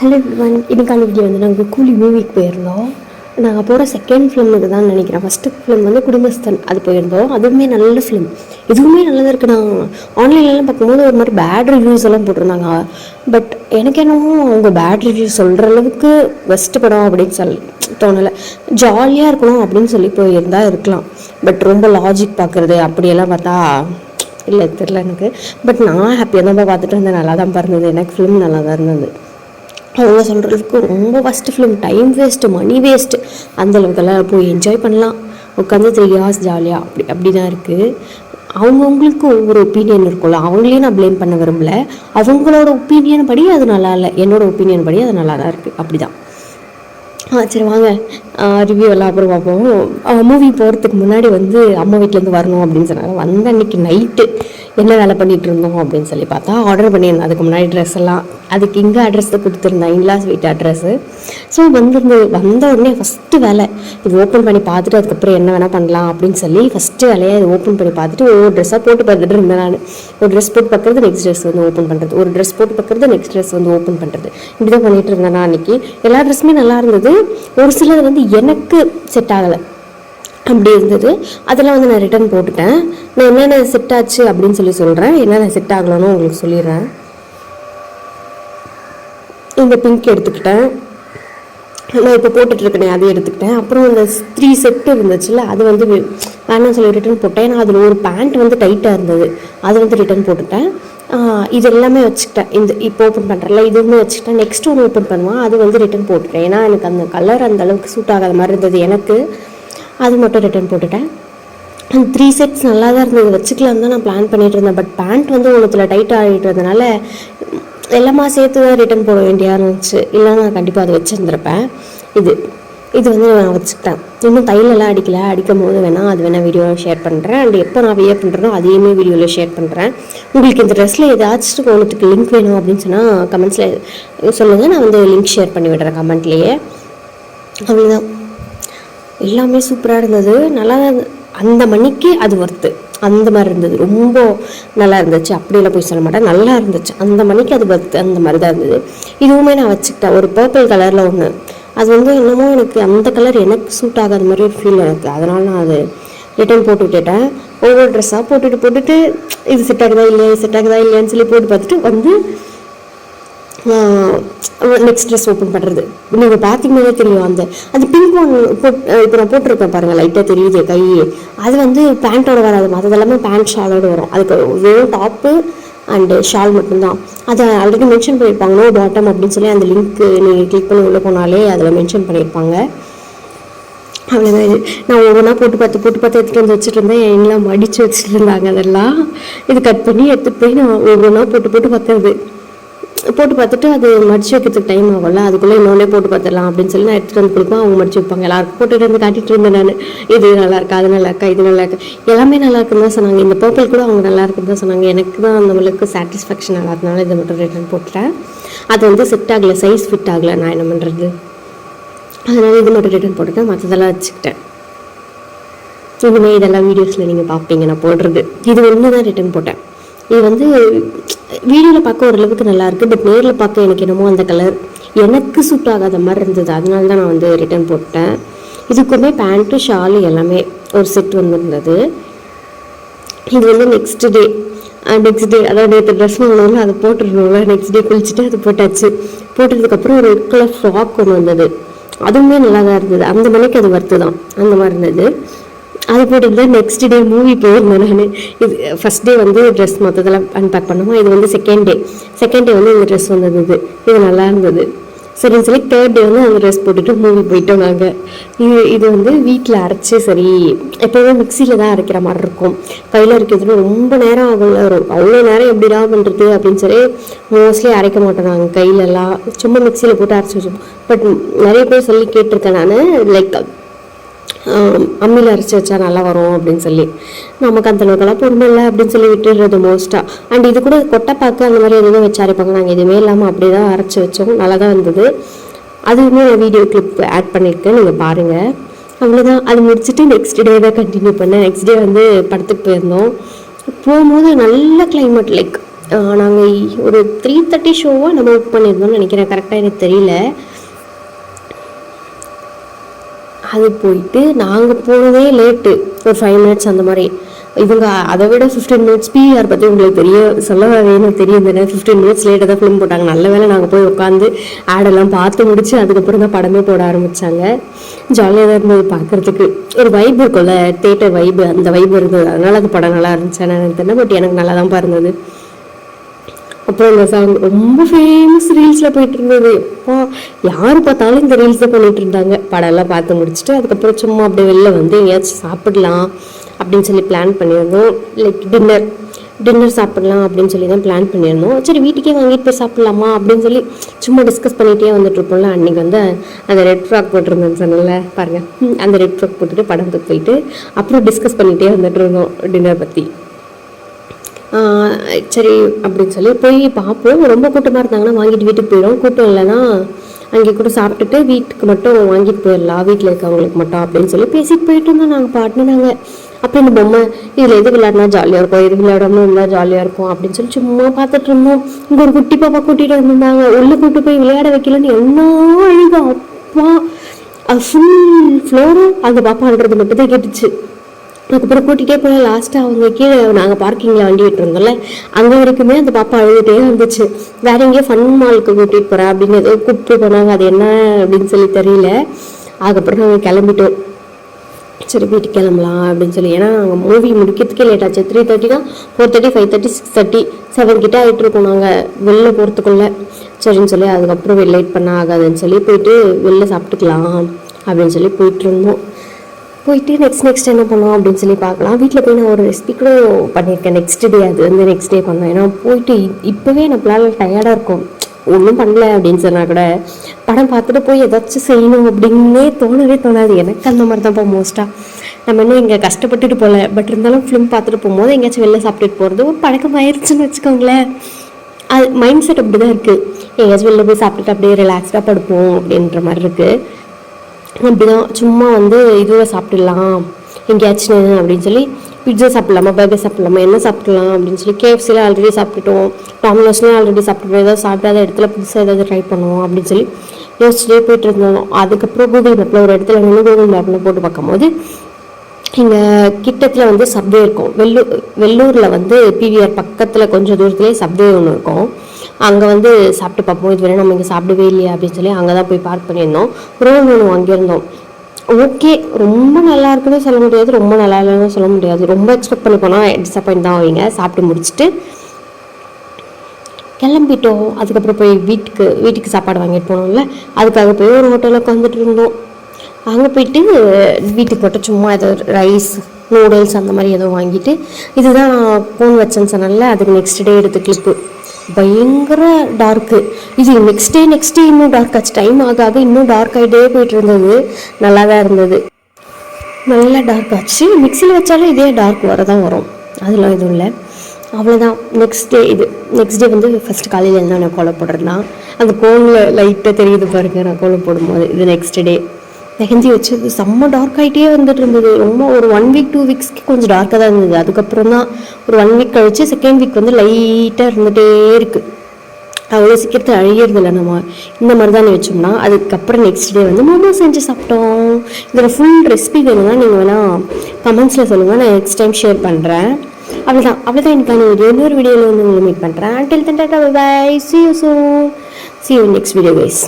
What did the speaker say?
Hello everyone, இன்னைக்கான video வந்து நாங்கள் கூலி மூவிக்கு போயிருந்தோம். நாங்கள் போகிற செகண்ட் ஃபிலிமுக்கு தான் நினைக்கிறேன். ஃபஸ்ட்டு ஃபிலிம் வந்து குடும்பஸ்தன், அது போயிருந்தோம். அதுவுமே நல்ல ஃபிலிம், இதுவுமே நல்லதாக இருக்குது. நான் ஆன்லைன்லலாம் பார்க்கும்போது ஒரு மாதிரி பேட் ரிவ்யூஸ் எல்லாம் போட்டிருந்தாங்க. பட் எனக்கு என்னவோ அவங்க பேட் ரிவ்யூஸ் சொல்கிற அளவுக்கு பெஸ்ட்டு படம் அப்படின்னு தோணலை. ஜாலியாக இருக்கணும் அப்படின்னு சொல்லி போயிருந்தால் இருக்கலாம். பட் ரொம்ப லாஜிக் பார்க்குறது அப்படியெல்லாம் பார்த்தா இல்லை தெரில எனக்கு. பட் நான் ஹாப்பியாக தான் பார்த்துட்டு இருந்தேன். நல்லா தான் இருந்தது, எனக்கு ஃபிலிம் நல்லா தான் இருந்தது. அவங்க சொல்கிறதுக்கு ரொம்ப first film time waste, money waste, அந்தளவுக்கெல்லாம் போய் என்ஜாய் பண்ணலாம். உட்காந்து 3 hours ஜாலியாக அப்படி தான் இருக்குது. அவங்கவுங்களுக்கு ஒவ்வொரு ஒப்பீனியன் இருக்கும்ல, அவங்களையும் நான் ப்ளேம் பண்ண விரும்பலை. அவங்களோட ஒப்பீனியன் படி அது நல்லா இல்லை, என்னோடய ஒப்பீனியன் படி அது நல்லா தான் இருக்குது. அப்படி தான். சரி வாங்க ரிவ்யூ எல்லாம் அப்புறம் பார்ப்போம். மூவி போகிறதுக்கு முன்னாடி வந்து அம்மா வீட்டிலேருந்து வரணும் அப்படின்னு சொன்னாங்க. வந்த அன்றைக்கி நைட்டு என்ன வேலை பண்ணிகிட்டு இருந்தோம் அப்படின்னு சொல்லி பார்த்தா ஆர்டர் பண்ணியிருந்தேன். அதுக்கு முன்னாடி ட்ரெஸ் எல்லாம் அதுக்கு இங்கே அட்ரஸ் கொடுத்துருந்தேன், இன்லாஸ் வீட்டு அட்ரெஸ்ஸு. ஸோ வந்த உடனே ஃபஸ்ட்டு வேலை இது ஓப்பன் பண்ணி பார்த்துட்டு அதுக்கப்புறம் என்ன வேணால் பண்ணலாம் அப்படின்னு சொல்லி ஃபஸ்ட்டு வேலையை இது ஓப்பன் பண்ணி பார்த்துட்டு ஒவ்வொரு ட்ரெஸ்ஸாக போட்டு பார்த்துட்டு இருந்தேன். நான் ஒரு ட்ரெஸ் போட்டு பார்க்குறது, நெக்ஸ்ட் ட்ரெஸ் வந்து ஓப்பன் பண்ணுறது, ஒரு ட்ரெஸ் போட்டு பார்க்குறது, நெக்ஸ்ட் ட்ரெஸ் வந்து ஓப்பன் பண்ணுறது, இப்படி தான் பண்ணிகிட்டு இருந்தேன். நான் அன்றைக்கி எல்லா ட்ரெஸ்ஸுமே நல்லா இருந்தது. ஒரு சிலது வந்து எனக்கு செட் ஆகலை அப்படி இருந்தது. அதெல்லாம் வந்து நான் ரிட்டன் போட்டுட்டேன். நான் என்னென்ன செட் ஆச்சு அப்படின்னு சொல்கிறேன், என்னென்ன செட் ஆகலன்னு உங்களுக்கு சொல்லிடுறேன். இந்த பிங்க் எடுத்துக்கிட்டேன், நான் இப்போ போட்டுட்ருக்கேனே அதை எடுத்துக்கிட்டேன். அப்புறம் இந்த 3 செட்டு இருந்துச்சுல்ல, அது வந்து வேணாம் சொல்லி ரிட்டன் போட்டேன். ஏன்னா அதில் ஒரு பேண்ட் வந்து டைட்டாக இருந்தது, அது வந்து ரிட்டன் போட்டுட்டேன். இது எல்லாமே வச்சுக்கிட்டேன். இந்த இப்போ ஓப்பன் பண்ணுறல இதுவுமே வச்சுக்கிட்டேன். நெக்ஸ்ட் ஒன்று ஓப்பன் பண்ணுவேன், அது வந்து ரிட்டன் போட்டுட்டேன். ஏன்னா எனக்கு அந்த கலர் அந்த அளவுக்கு சூட் ஆகாத மாதிரி இருந்தது எனக்கு, அது மட்டும் ரிட்டன் போட்டுட்டேன். 3 செட்ஸ் நல்லா தான் இருந்தது, வச்சுக்கலாம் தான் நான் பிளான் பண்ணிகிட்டு இருந்தேன். பட் பேண்ட் வந்து ஒன்றுத்தில் டைட் ஆகிட்டதுனால எல்லாமா சேர்த்து தான் ரிட்டன் போட வேண்டியாக இருந்துச்சு. இல்லை நான் கண்டிப்பாக அதை வச்சுருந்துருப்பேன். இது வந்து நான் வச்சுக்கிட்டேன். இன்னும் தைலெல்லாம் அடிக்கும் போது வேணால் அது வேணால் வீடியோவில் ஷேர் பண்ணுறேன். அண்ட் எப்போ நான் வியர் பண்ணுறேனோ அதையுமே வீடியோவில் ஷேர் பண்ணுறேன். உங்களுக்கு இந்த ட்ரெஸ்ஸில் ஏதாச்சும் ஒன்றுத்துக்கு லிங்க் வேணும் அப்படின்னு சொன்னால் கமெண்ட்ஸில் சொல்லுங்கள், நான் வந்து லிங்க் ஷேர் பண்ணி விடுறேன் கமெண்ட்லேயே. அவ்வளோதான். எல்லாமே சூப்பராக இருந்தது, நல்லா அந்த மணிக்கு அது ஒர்த்து அந்த மாதிரி இருந்தது. ரொம்ப நல்லா இருந்துச்சு, அப்படியெல்லாம் போய் சொல்ல மாட்டேன், நல்லா இருந்துச்சு. அந்த மணிக்கு அது ஒர்த்து அந்த மாதிரி தான் இருந்தது. இதுவுமே நான் வச்சுக்கிட்டேன். ஒரு பர்பிள் கலரில் ஒன்று, அது வந்து என்னமோ எனக்கு அந்த கலர் எனக்கு சூட் ஆகாத மாதிரி ஒரு ஃபீல் எனக்கு. அதனால நான் அது ரிட்டன் போட்டு விட்டுட்டேன். ஒவ்வொரு ட்ரெஸ்ஸாக போட்டுட்டு இது செட் ஆகுதா இல்லையான்னு சொல்லி போட்டு பார்த்துட்டு வந்து நெக்ஸ்ட் ட்ரெஸ் ஓப்பன் பண்ணுறது. நீங்கள் பார்த்தீங்கன்னாலே தெரியும், அந்த பிங்க் ஒன் இப்போ நான் போட்டிருக்கேன் பாருங்கள், லைட்டாக தெரியுது கை. அது வந்து பேண்ட்டோட வராது, மற்றதெல்லாமே பேண்ட் ஷாலோடு வரும். அதுக்கு வெறும் டாப்பு அண்டு ஷால் மட்டும்தான். அதை ஆல்ரெடி மென்ஷன் பண்ணியிருப்பாங்க, நோ பாட்டம் அப்படின்னு சொல்லி. அந்த லிங்க்கு நீங்கள் கிளிக் பண்ணி உள்ளே போனாலே அதில் மென்ஷன் பண்ணியிருப்பாங்க. அவ்வளோதான். இது நான் ஒவ்வொன்றா போட்டு பார்த்து எடுத்துகிட்டு வந்து வச்சுட்டு இருந்தேன். எல்லாம் மடித்து வச்சுட்டு இருந்தாங்க. அதெல்லாம் இது கட் பண்ணி எடுத்துகிட்டு போய் நான் ஒவ்வொன்றா போட்டு பார்க்கறது. போட்டு பார்த்துட்டு அது மடிச்சு வைக்கிறதுக்கு டைம் ஆகும்ல, அதுக்குள்ளே இன்னொன்னே போட்டு பார்த்துடலாம் அப்படின்னு சொல்லி நான் எடுத்துகிட்டு வந்து கொடுப்பேன். அவங்க மடிச்சு வைப்பாங்க. எல்லாருக்கும் போட்டுட்டு வந்து காட்டிகிட்டு இருந்தேன் நான், இது நல்லா இருக்கா, அது நல்லா இருக்கா, இது நல்லா இருக்கா, எல்லாமே நல்லா இருக்குன்னு தான் சொன்னாங்க. இந்த பர்பிள் கூட அவங்க நல்லா இருக்குன்னு தான் சொன்னாங்க. எனக்கு தான் அந்த அளவுக்கு சாட்டிஸ்ஃபேக்ஷன் ஆகாதனால இதை மட்டும் ரிட்டர்ன் போட்டுட்டேன். அது வந்து செட் ஆகலை, சைஸ் ஃபிட் ஆகலை. நான் என்ன பண்ணுறது, அதனால் இது மட்டும் ரிட்டர்ன் போட்டுட்டேன், மற்றதெல்லாம் வச்சுக்கிட்டேன். இனிமேல் இதெல்லாம் வீடியோஸில் நீங்கள் பார்ப்பீங்க நான் போடுறது. இது ஒன்று தான் ரிட்டர்ன் போட்டேன். இது வந்து வீடியோவில் பார்க்க ஓரளவுக்கு நல்லாயிருக்கு, பட் நேரில் பார்க்க எனக்கு என்னமோ அந்த கலர் எனக்கு சூட் ஆகாத மாதிரி இருந்தது. அதனால தான் நான் வந்து ரிட்டர்ன் போட்டேன். இதுக்குமே பேண்ட்டு ஷாலு எல்லாமே ஒரு செட் வந்துருந்தது. இது வந்து நெக்ஸ்ட் டே அதாவது நேற்று ட்ரெஸ் வாங்கினாலும் அதை போட்டுருந்தோம்ல, நெக்ஸ்ட் டே குளிச்சுட்டு அது போட்டாச்சு. போட்டதுக்கப்புறம் ஒரு ரெட் கலர் ஃப்ராக் ஒன்று வந்தது, அதுவுமே நல்லா தான் இருந்தது. அந்த மணிக்கு அது ஒர்த்து தான், அந்த மாதிரி இருந்தது. அதை போட்டுட்டு நெக்ஸ்ட் டே மூவி போயிருந்தேன் நான். இது ஃபஸ்ட் டே வந்து ட்ரெஸ் மொத்தத்தில் அன்பேக் பண்ணுமா, இது வந்து செகண்ட் டே வந்து இந்த ட்ரெஸ் வந்தது. இது நல்லா இருந்தது. சரின்னு சொல்லி தேர்ட் டே வந்து அந்த ட்ரெஸ் போட்டுட்டு மூவி போயிட்டோம் நாங்கள். இது வந்து வீட்டில் அரைச்சி, சரி எப்போவுமே மிக்சியில் தான் அரைக்கிற மாதிரி இருக்கும், கையில் அரைக்கிறதுல ரொம்ப நேரம் ஆகும். அவ்வளோ நேரம் எப்படிடா பண்ணுறது அப்படின்னு சொல்லி மோஸ்ட்லி அரைக்க மாட்டோம் நாங்கள் கையிலலாம், சும்மா மிக்சியில் போட்டு அரைச்சி வச்சோம். பட் நிறைய பேர் சொல்லி கேட்டிருக்கேன் நான், லைக் அம்மியில் அரைச்சி வச்சா நல்லா வரும் அப்படின்னு சொல்லி. நமக்கு அந்த அளவுக்கெல்லாம் பொறுமை இல்லை அப்படின்னு சொல்லி விட்டுடுறது மோஸ்ட்டாக. அண்ட் இது கூட கொட்டைப்பாக்கு அந்த மாதிரி எதுவும் வச்சு அரைப்பாங்க, நாங்கள் எதுவுமே இல்லாமல் அப்படியே தான் அரைச்சி வச்சோம், நல்லா தான் இருந்தது. அதுவுமே நான் வீடியோ கிளிப் ஆட் பண்ணியிருக்கேன், நீங்கள் பாருங்கள். அவ்வளோதான். அது முடிச்சுட்டு நெக்ஸ்ட் டே தான் கண்டினியூ பண்ணேன். நெக்ஸ்ட் டே வந்து படத்துக்கு போயிருந்தோம். போகும்போது நல்ல கிளைமேட், லைக் நாங்கள் ஒரு 3:30 ஷோவாக நம்ம புக் பண்ணியிருந்தோம்னு நினைக்கிறேன், கரெக்டாக எனக்கு தெரியல. அது போயிட்டு நாங்கள் போனதே லேட்டு, ஒரு 5 மினிட்ஸ் அந்த மாதிரி. இவங்க அதை விட 15 மினிட்ஸ் பிஆர் பற்றி உங்களுக்கு சொல்ல வேணும் தெரியும் தானே. 15 மினிட்ஸ் லேட்டாக தான் ஃபிலிம் போட்டாங்க. நல்ல வேலை நாங்கள் போய் உட்காந்து ஆடெல்லாம் பார்த்து முடிச்சு அதுக்கப்புறம் தான் படமே போட ஆரம்பித்தாங்க. ஜாலியாக தான் இருந்தது பார்க்குறதுக்கு. ஒரு வைப் இருக்கும்ல, தேட்டர் வைப்பு, அந்த வைப் இருந்தது. அதனால அந்த படம் நல்லா இருந்துச்சு எனக்கு தெரியல, பட் எனக்கு நல்லா தான் இருந்தது. அப்புறம் இந்த சாங் ரொம்ப ஃபேமஸ், ரீல்ஸில் போயிட்டு இருந்தது. எப்போ யார் பார்த்தாலும் இந்த ரீல்ஸ் தான் பண்ணிட்டு இருந்தாங்க. படம்லாம் பார்த்து முடிச்சுட்டு அதுக்கப்புறம் சும்மா அப்படியே வெளில வந்து எங்கேயாச்சும் சாப்பிடலாம் அப்படின்னு சொல்லி பிளான் பண்ணியிருந்தோம். லைக் டின்னர் சாப்பிடலாம் அப்படின்னு சொல்லி தான் பிளான் பண்ணியிருந்தோம். சரி வீட்டுக்கே வாங்கிட்டு போய் சாப்பிட்லாமா அப்படின்னு சொல்லி சும்மா டிஸ்கஸ் பண்ணிகிட்டே வந்துட்டு இருப்போம்ல. அன்றைக்கி வந்து அந்த ரெட் ஃப்ராக் போட்டிருந்தேன்னு சொன்னல பாருங்கள், அந்த ரெட் ஃப்ராக் போட்டுட்டு படத்துக்கு போயிட்டு அப்புறம் டிஸ்கஸ் பண்ணிகிட்டே வந்துட்டு இருந்தோம் டின்னர் பற்றி. சரி அப்படின்னு சொல்லி போய் பார்ப்போம். ரொம்ப கூட்டமாக இருந்தாங்கன்னா வாங்கிட்டு வீட்டுக்கு போயிடும், கூட்டம் இல்லைன்னா அங்கே கூட சாப்பிட்டுட்டு வீட்டுக்கு மட்டும் வாங்கிட்டு போயிடலாம், வீட்டில் இருக்கவங்களுக்கு மட்டும் அப்படின்னு சொல்லி பேசிட்டு போயிட்டு இருந்தோம். நாங்கள் பாட்டுனாங்க அப்போ இந்த பொம்மை இதில் எது விளையாடினா ஜாலியாக இருக்கும், எது விளையாடாமல் இருந்தால் ஜாலியாக இருக்கும் அப்படின்னு சொல்லி சும்மா பார்த்துட்டு இருந்தோம். இங்கே ஒரு குட்டி பாப்பா கூட்டிகிட்டு வந்திருந்தாங்க. உள்ளே கூப்பிட்டு போய் விளையாட வைக்கலன்னு என்ன அழுக அப்பா. அது ஃபுல் ஃப்ளோரும் அந்த பாப்பான்றது மட்டும் தான் கேட்டுச்சு. அதுக்கப்புறம் கூட்டிகிட்டே போய் லாஸ்ட்டாக அவங்க கீழே நாங்கள் பார்க்கிங்கில் வண்டி விட்டுருந்தோம்ல, அங்கே வரைக்குமே அந்த பாப்பா அழுதுகிட்டே இருந்துச்சு. வேற எங்கேயோ ஃபன் மாலுக்கு கூட்டிகிட்டு போகிறேன் அப்படின்னு ஏதோ கூப்பிட்டு போனாங்க, அது என்ன அப்படின்னு சொல்லி தெரியல. அதுக்கப்புறம் நாங்கள் கிளம்பிட்டோம். சரி வீட்டுக்கு கிளம்பலாம் அப்படின்னு சொல்லி, ஏன்னா நாங்கள் மூவி முடிக்கிறதுக்கே லேட் ஆச்சு. 3:30 தான், 4:30, 5:30, 6:30, 7 கிட்ட ஆகிட்டு இருக்கோம் நாங்கள் வெளில போகிறதுக்குள்ளே. சரின்னு சொல்லி அதுக்கப்புறம் லேட் பண்ண ஆகாதுன்னு சொல்லி போயிட்டு வெளில சாப்பிட்டுக்கலாம் அப்படின்னு சொல்லி போயிட்டு இருந்தோம். போயிட்டு நெக்ஸ்ட் என்ன பண்ணோம் அப்படின்னு சொல்லி பார்க்கலாம். வீட்டில் போய் நான் ஒரு ரெசிபி கூட பண்ணியிருக்கேன் நெக்ஸ்ட் டே. அது வந்து நெக்ஸ்ட் டே பண்ணோம். ஏன்னா போயிட்டு இப்போவே நம்மளால டயர்டாக இருக்கும், ஒன்றும் பண்ணல அப்படின்னு சொன்னால் கூட படம் பார்த்துட்டு போய் ஏதாச்சும் செய்யணும் அப்படின்னே தோணாது. எனக்கு அந்த மாதிரி தான்ப்பா மோஸ்ட்டாக. நம்ம இன்னும் இங்கே கஷ்டப்பட்டுட்டு போகல, பட் இருந்தாலும் ஃபிலிம் பார்த்துட்டு போகும்போது எங்கேயாச்சும் வெளில சாப்பிட்டுட்டு போகிறது ஒரு பழக்கம் ஆயிடுச்சுன்னு வச்சுக்கோங்களேன். அது மைண்ட் செட் அப்படி தான் இருக்குது. எங்கேயாச்சும் வெளில போய் சாப்பிட்டுட்டு அப்படியே ரிலாக்ஸ்டாக படுப்போம் அப்படின்ற மாதிரி இருக்குது. அப்படிதான் சும்மா வந்து இதுவே சாப்பிடலாம் எங்கேயாச்சும் அப்படின்னு சொல்லி, பிட்ஸா சாப்பிட்லாமா, பர்கர் சாப்பிட்லாமா, என்ன சாப்பிட்லாம் அப்படின்னு சொல்லி KFCல ஆல்ரெடி சாப்பிட்டுட்டோம், டாமினோஸ்லேயும் ஆல்ரெடி சாப்பிட்டுட்டோம். ஏதாவது சாப்பிட்டாத இடத்துல புதுசாக ஏதாவது ட்ரை பண்ணுவோம் அப்படின்னு சொல்லி யோசிச்சுட்டே போயிட்டு இருந்தோம். அதுக்கப்புறம் கூகுள் மேப்பில் ஒரு இடத்துல நின்று கூகுள் மேப்பில் போட்டு பார்க்கும்போது இங்கே கிட்டத்தில் வந்து சப்வே இருக்கும். வெள்ளூரில் வந்து PVR பக்கத்தில் கொஞ்சம் தூரத்துலேயே சப்வே ஒன்று இருக்கும். அங்கே வந்து சாப்பிட்டு பார்ப்போம், இது வரை நம்ம இங்கே சாப்பிடவே இல்லையா அப்படின்னு சொல்லி அங்கே தான் போய் பார்க் பண்ணியிருந்தோம். ரோல் ஒன்று வாங்கியிருந்தோம். ஓகே, ரொம்ப நல்லா இருக்குன்னு சொல்ல முடியாது, ரொம்ப நல்லா இல்லைன்னு சொல்ல முடியாது. ரொம்ப எக்ஸ்பெக்ட் பண்ணி போனால் டிசப்பாயிண்ட் தான் ஆவீங்க. சாப்பிட்டு முடிச்சுட்டு கிளம்பிட்டோம். அதுக்கப்புறம் போய் வீட்டுக்கு சாப்பாடு வாங்கிட்டு போனோம்ல, அதுக்காக போய் ஒரு ஹோட்டலில் உட்காந்துட்டு இருந்தோம். அங்கே போயிட்டு வீட்டுக்கு மட்டும் சும்மா ஏதோ ரைஸ், நூடுல்ஸ் அந்த மாதிரி ஏதோ வாங்கிட்டு, இதுதான் நான் ஃபோன் வச்சேன்னு சொன்னேன்ல, அதுக்கு நெக்ஸ்ட் டே எடுத்த கிளிப்பு. பயங்கர டார்க்கு. இது நெக்ஸ்ட் டே இன்னும் டார்க் ஆச்சு. டைம் ஆக இன்னும் டார்க் ஆகிட்டே போயிட்டு இருந்தது. நல்லா தான் இருந்தது, நல்லா டார்க் ஆச்சு. மிக்சியில் வச்சாலும் இதே டார்க் வரதான் வரும், அதெல்லாம் எதுவும் இல்லை. அவ்வளோதான். நெக்ஸ்ட் டே வந்து ஃபஸ்ட்டு காலையில் இருந்தால் நான் கோலம் போடுறேன்னா அந்த கோலில் லைட்டாக தெரியுது பாருங்க நான் கோலம் போடும்போது. இது நெக்ஸ்ட் டே மெஹந்தி வச்சது செம்ம டார்க் ஆகிட்டே வந்துட்டு இருந்தது. ரொம்ப ஒரு 1 வீக் 2 வீக்ஸ்க்கு கொஞ்சம் டார்க்காக தான் இருந்தது. அதுக்கப்புறம் தான் ஒரு 1 வீக் கழிச்சு செகண்ட் வீக் வந்து லைட்டாக இருந்துகிட்டே இருக்குது. அவ்வளோ சீக்கிரத்தில் அழியிறது இல்லை. நம்ம இந்த மாதிரி தான் வச்சோம்னா. அதுக்கப்புறம் நெக்ஸ்ட் டே வந்து மோமோஸ் செஞ்சு சாப்பிட்டோம். இதில் ஃபுல் ரெசிபி வேணும்னா நீங்கள் வேணால் கமெண்ட்ஸில் சொல்லுங்கள், நான் நெக்ஸ்ட் டைம் ஷேர் பண்ணுறேன். அவ்வளோதான் எனக்கான வீடியோ. இன்னொரு வீடியோவில் வந்து உங்களை மீட் பண்ணுறேன். Until then, bye. See you soon. See you in next video guys.